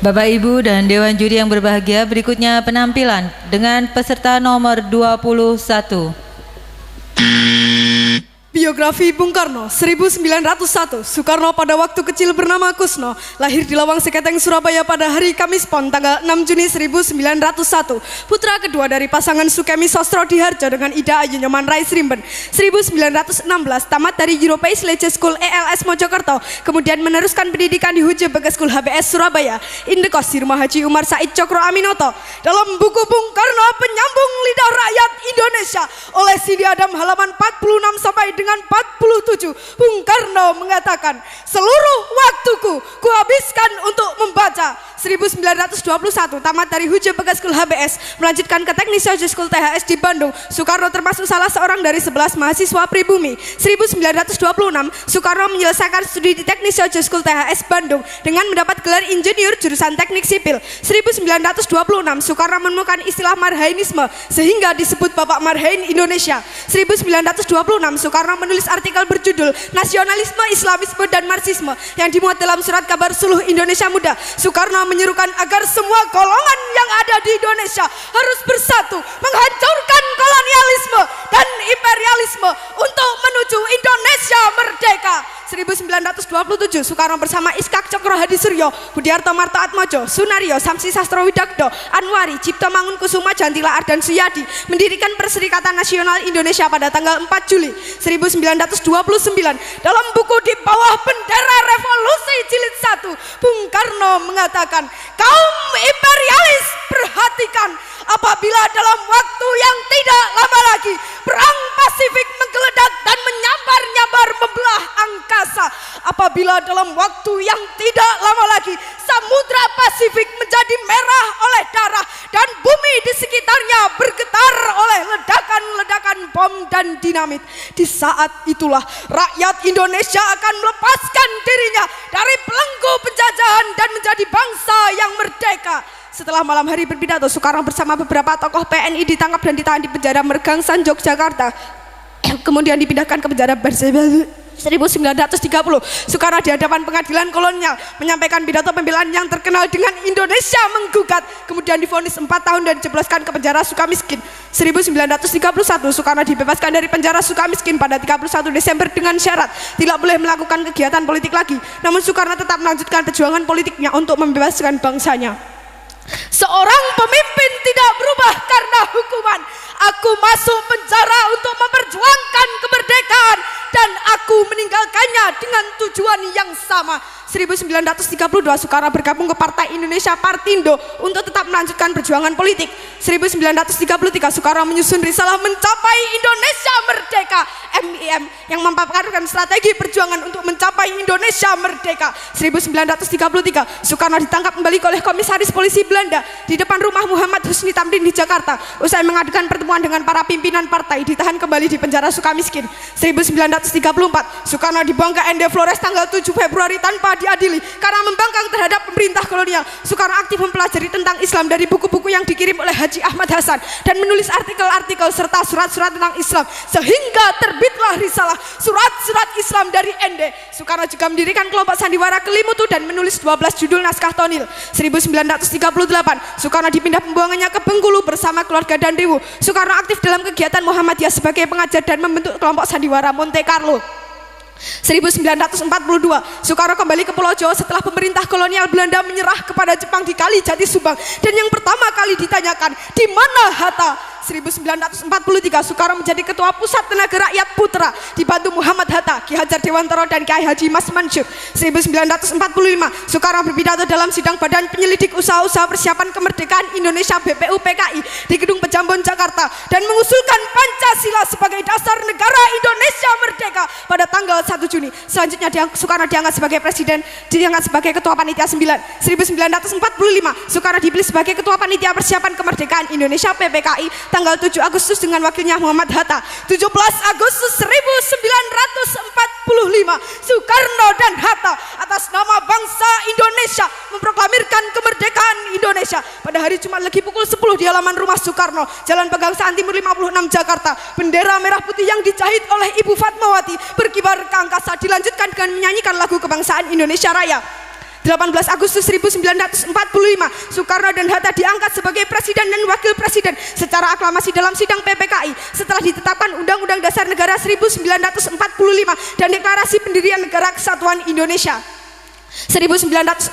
Bapak Ibu dan Dewan Juri yang berbahagia, berikutnya penampilan dengan peserta nomor 21. Biografi Bung Karno, 1901. Soekarno pada waktu kecil bernama Kusno, lahir di Lawang Seketeng, Surabaya pada hari Kamis Pon tanggal 6 Juni 1901. Putra kedua dari pasangan Sukemi Sostro Diharjo dengan Ida Ayu Nyoman Rais Rimben. 1916 tamat dari European Leisure School ELS Mojokerto, kemudian meneruskan pendidikan di Huje Bagas School HBS Surabaya. Indekos di Rumah Haji Umar Said Cokro Aminoto. Dalam buku Bung Karno Penyambung Lidah Rakyat Indonesia oleh Sidi Adam halaman 46 sampai dengan 47, Bung Karno mengatakan, seluruh waktuku kuhabiskan untuk membaca. 1921 tamat dari Huje Bagas School HBS, melanjutkan ke Teknik Social School THS di Bandung. Soekarno termasuk salah seorang dari 11 mahasiswa pribumi. 1926 Soekarno menyelesaikan studi di Teknik Social School THS Bandung dengan mendapat gelar insinyur jurusan Teknik Sipil. 1926 Soekarno menemukan istilah Marhainisme sehingga disebut Bapak Marhain Indonesia. 1926 Soekarno menulis artikel berjudul Nasionalisme, Islamisme, dan Marxisme yang dimuat dalam surat kabar Suluh Indonesia Muda. Soekarno menyerukan agar semua golongan yang ada di Indonesia harus bersatu menghancurkan kolonialisme dan imperialisme untuk menuju Indonesia merdeka. 1927 Soekarno bersama Iskak Cokro Hadi Suryo, Budiarto Marto Atmojo, Sunario, Samsi Sastro Widakdo, Anwari, Cipto Mangunkusuma, Jantila Ardan Suyadi mendirikan Perserikatan Nasional Indonesia pada tanggal 4 Juli 1929. Dalam buku Di Bawah Bendera Revolusi Jilid 1, Bung Karno mengatakan, kaum imperialis perhatikan, apabila dalam waktu yang tidak lama lagi perang Pasifik menggeledak dan menyambar-nyambar membelah angkasa, apabila dalam waktu yang tidak lama lagi Samudra Pasifik menjadi merah oleh darah dan bumi di sekitarnya bergetar oleh ledakan-ledakan bom dan dinamit, di saat itulah rakyat Indonesia akan melepaskan dirinya dari belenggu penjajahan dan menjadi bangsa yang merdeka. Setelah malam hari berpidato, Soekarno bersama beberapa tokoh PNI ditangkap dan ditahan di penjara Mergangsan, Yogyakarta. Kemudian dipindahkan ke penjara Bersebel. 1930 Soekarno di hadapan pengadilan kolonial menyampaikan pidato pembelaan yang terkenal dengan Indonesia menggugat, kemudian divonis 4 tahun dan dijebloskan ke penjara Sukamiskin. 1931 Soekarno dibebaskan dari penjara Sukamiskin pada 31 Desember dengan syarat tidak boleh melakukan kegiatan politik lagi, namun Soekarno tetap melanjutkan perjuangan politiknya untuk membebaskan bangsanya. Seorang pemimpin tidak berubah karena hukuman. Aku masuk penjara untuk memperjuangkan kemerdekaan dan aku meninggalkannya dengan tujuan yang sama. 1932 Soekarno bergabung ke Partai Indonesia Partindo untuk tetap melanjutkan perjuangan politik. 1933 Soekarno menyusun risalah Mencapai Indonesia Merdeka (MIM) yang memaparkan strategi perjuangan untuk mencapai Indonesia merdeka. 1933 Soekarno ditangkap kembali oleh komisaris polisi Belanda di depan rumah Muhammad Husni Tamrin di Jakarta. Usai mengadakan pertemuan dengan para pimpinan partai, ditahan kembali di penjara Sukamiskin. 1934 Soekarno dibuang ke ND Flores tanggal 7 Februari tanpa diadili karena membangkang terhadap pemerintah kolonial. Soekarno aktif mempelajari tentang Islam dari buku-buku yang dikirim oleh Haji Ahmad Hasan dan menulis artikel-artikel serta surat-surat tentang Islam sehingga terbitlah risalah Surat-surat Islam dari ND. Soekarno juga mendirikan kelompok sandiwara Kelimutu dan menulis 12 judul naskah tonil. 1938 Soekarno dipindah pembuangannya ke Bengkulu bersama keluarga dan Dewu. Soekarno aktif dalam kegiatan Muhammadiyah sebagai pengajar dan membentuk kelompok sandiwara Monte Carlo. 1942 Soekarno kembali ke Pulau Jawa setelah pemerintah kolonial Belanda menyerah kepada Jepang di Kali Jati Subang, dan yang pertama kali ditanyakan, di mana Hatta? 1943 Soekarno menjadi ketua Pusat Tenaga Rakyat Putra dibantu Muhammad Hatta, Ki Hajar Dewantara dan Kiai Haji Mas Mansur. 1945 Soekarno berpidato dalam sidang Badan Penyelidik Usaha-usaha Persiapan Kemerdekaan Indonesia BPUPKI di Gedung Pejambon Jakarta dan mengusulkan Pancasila sebagai dasar negara Indonesia merdeka pada tanggal 1 Juni. Selanjutnya Soekarno diangkat sebagai presiden, diangkat sebagai ketua panitia 9. 1945 Soekarno dipilih sebagai ketua panitia persiapan kemerdekaan Indonesia PPKI tanggal 7 Agustus dengan wakilnya Muhammad Hatta. 17 Agustus 1945 Soekarno dan Hatta atas nama bangsa Indonesia memproklamirkan kemerdekaan Indonesia. Pada hari Jumat Legi pukul 10 di halaman rumah Soekarno, Jalan Pegangsaan Timur 56 Jakarta, bendera merah putih yang dijahit oleh Ibu Fatmawati berkibar ke angkasa, dilanjutkan dengan menyanyikan lagu kebangsaan Indonesia Raya. 18 Agustus 1945, Soekarno dan Hatta diangkat sebagai presiden dan wakil presiden secara aklamasi dalam sidang PPKI setelah ditetapkan Undang-Undang Dasar Negara 1945 dan Deklarasi Pendirian Negara Kesatuan Indonesia. 1946,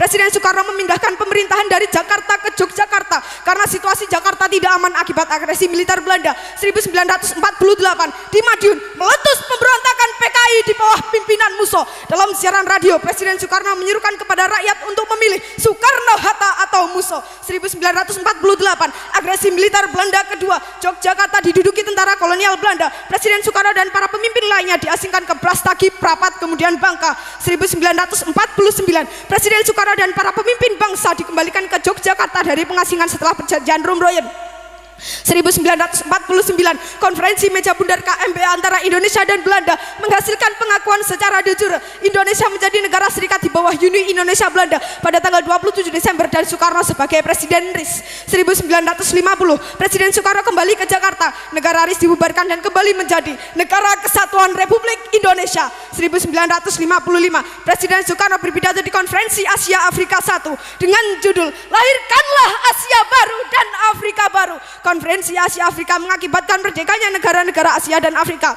Presiden Soekarno memindahkan pemerintahan dari Jakarta ke Yogyakarta karena situasi Jakarta tidak aman akibat agresi militer Belanda. 1948, di Madiun meletus pemberontakan PKI di bawah pimpinan Musso. Dalam siaran radio, Presiden Soekarno menyuruhkan kepada rakyat untuk memilih Soekarno, Hatta atau Musso. 1948, agresi militer Belanda kedua, Yogyakarta diduduki tentara kolonial Belanda. Presiden Soekarno dan para pemimpin lainnya diasingkan ke Brastagi, Prapat, kemudian Bangka. 1949, Presiden Soekarno dan para pemimpin bangsa dikembalikan ke Yogyakarta dari pengasingan setelah perjanjian Rumroyen. 1949, konferensi meja bundar KMB antara Indonesia dan Belanda menghasilkan pengakuan secara de jure Indonesia menjadi negara serikat di bawah Uni Indonesia Belanda pada tanggal 27 Desember dan Soekarno sebagai Presiden RIS. 1950, Presiden Soekarno kembali ke Jakarta, negara RIS dibubarkan dan kembali menjadi Negara Kesatuan Republik Indonesia. 1955, Presiden Soekarno berpidato di konferensi Asia Afrika I dengan judul Lahirkanlah Asia Baru dan Afrika Baru. Konferensi Asia Afrika mengakibatkan merdekanya negara-negara Asia dan Afrika.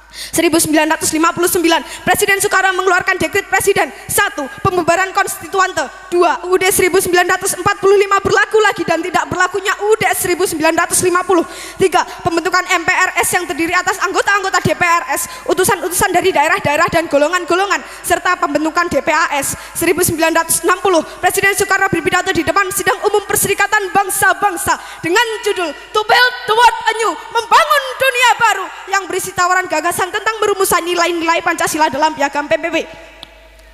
1959, Presiden Soekarno mengeluarkan dekret Presiden 1. Pembubaran konstituante. 2. UUD 1945 berlaku lagi dan tidak berlakunya UUD 1950. 3. Pembentukan MPRS yang terdiri atas anggota-anggota DPRS, utusan-utusan dari daerah-daerah dan golongan-golongan, serta pembentukan DPAS. 1960, Presiden Soekarno berpidato di depan Sidang Umum Perserikatan Bangsa-Bangsa dengan judul To Build the World Anew, membangun dunia baru, yang berisi tawaran gagasan tentang merumusan nilai-nilai Pancasila dalam piagam PBB.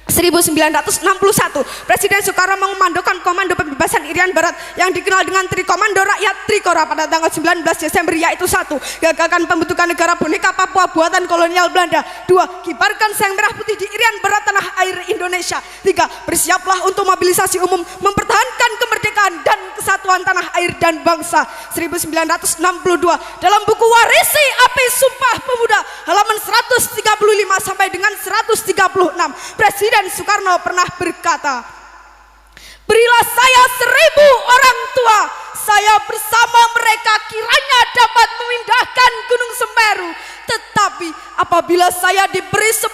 1961, Presiden Soekarno mengomandokan Komando Pembebasan Irian Barat yang dikenal dengan Trikomando Rakyat Trikora pada tanggal 19 Desember, yaitu 1. Gagakan pembentukan negara boneka Papua buatan kolonial Belanda. 2. Kibarkan sang merah putih di Irian Barat tanah air Indonesia. 3. Bersiaplah untuk mobilisasi umum mempertahankan kemerdekaan dan kesatuan tanah air dan bangsa. 1962, dalam buku Warisi Api Sumpah Pemuda halaman 135 sampai dengan 136, Presiden Soekarno pernah berkata, berilah saya 1000 orang tua, saya bersama mereka kiranya dapat memindahkan Gunung Semeru. Tetapi apabila saya diberi 10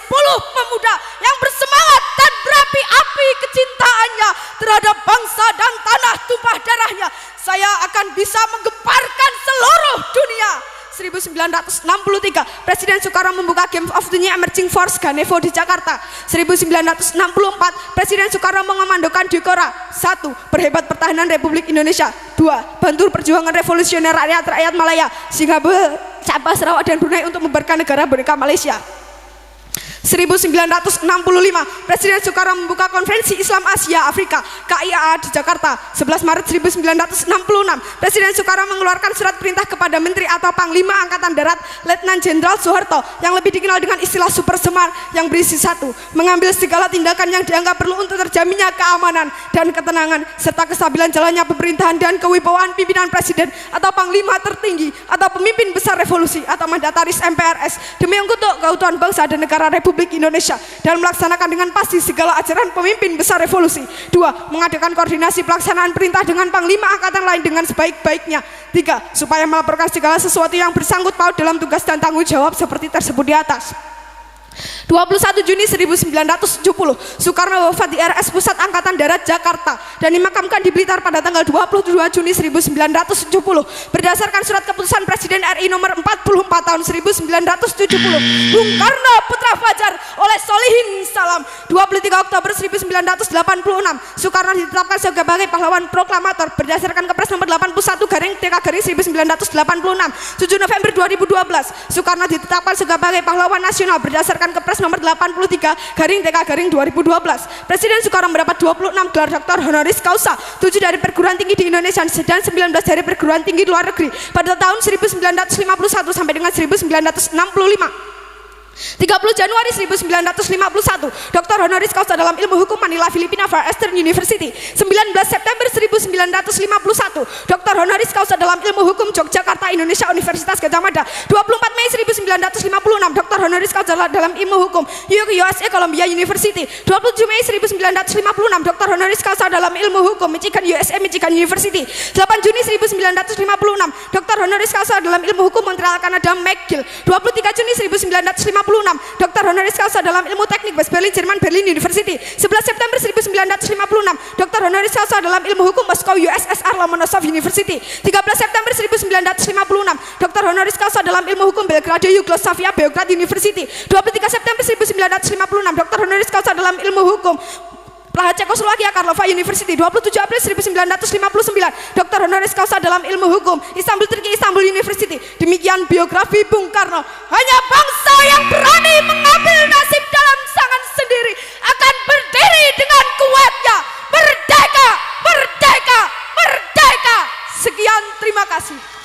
pemuda yang bersemangat dan berapi-api kecintaannya terhadap bangsa dan tanah tumpah darahnya, saya akan bisa menggemparkan seluruh dunia. 1963, Presiden Soekarno membuka Game of the New Emerging Force Ganevo di Jakarta. 1964, Presiden Soekarno mengomandokan Dikora. 1. Perhebat pertahanan Republik Indonesia. 2. Bantu perjuangan revolusioner rakyat Malaya, Singapura, Sabah, Sarawak dan Brunei untuk membubarkan negara boneka Malaysia. 1965, Presiden Soekarno membuka Konferensi Islam Asia Afrika KIAA di Jakarta. 11 Maret 1966, Presiden Soekarno mengeluarkan surat perintah kepada Menteri atau Panglima Angkatan Darat Letnan Jenderal Soeharto yang lebih dikenal dengan istilah Super Semar, yang berisi 1. Mengambil segala tindakan yang dianggap perlu untuk terjaminnya keamanan dan ketenangan serta kestabilan jalannya pemerintahan dan kewibawaan pimpinan Presiden atau Panglima tertinggi atau pemimpin besar revolusi atau mandataris MPRS demi untuk keutuhan bangsa dan negara Republik Indonesia dan melaksanakan dengan pasti segala ajaran pemimpin besar revolusi. 2. Mengadakan koordinasi pelaksanaan perintah dengan Panglima Angkatan lain dengan sebaik-baiknya. 3. Supaya melaporkan segala sesuatu yang bersangkut paut dalam tugas dan tanggung jawab seperti tersebut di atas. 21 Juni 1970, Soekarno wafat di RS Pusat Angkatan Darat Jakarta dan dimakamkan di Blitar pada tanggal 22 Juni 1970 berdasarkan surat keputusan Presiden RI nomor 44 tahun 1970. Bung Karno Putra Fajar oleh Solihin Salam. 23 Oktober 1986, Soekarno ditetapkan sebagai pahlawan proklamator berdasarkan Kepres nomor 81/TK/1986. 7 November 2012, Soekarno ditetapkan sebagai pahlawan nasional berdasarkan Kepres nomor 83/TK/2012. Presiden Soekarno mendapat 26 gelar doktor honoris causa, 7 dari perguruan tinggi di Indonesia dan 19 dari perguruan tinggi luar negeri pada tahun 1951 sampai dengan 1965. 30 Januari 1951, Dr. Honoris Causa dalam ilmu hukum Manila, Filipina, Far Eastern University. 19 September 1951, Dr. Honoris Causa dalam ilmu hukum Yogyakarta, Indonesia, Universitas Gadjah Mada. 24 Mei 1956, Dr. Honoris Causa dalam ilmu hukum USA, Columbia University. 27 Mei 1956, Dr. Honoris Causa dalam ilmu hukum Michigan, USA, Michigan University. 8 Juni 1956, Dr. Honoris Causa dalam ilmu hukum Montreal, Kanada, McGill. 23 Juni 1956, Dr. Honoris Causa dalam ilmu teknik West Berlin, Jerman, Berlin University. 11 September 1956, Dr. Honoris Causa dalam ilmu hukum Moskow, USSR, Lomonosov University. 13 September 1956, Dr. Honoris Causa dalam ilmu hukum Belgrade, Yugoslavia, Beograd University. 23 September 1956, Dr. Honoris Causa dalam ilmu hukum Praha, Cekoslovakia, Karlova University. 27 April 1959, Dr. Honoris Causa dalam ilmu hukum Istanbul, Turki, Istanbul University. Demikian biografi Bung Karno. Hanya bangsa yang berani mengambil nasib dalam tangan sendiri akan berdiri dengan kuatnya. Merdeka, merdeka, merdeka. Sekian, terima kasih.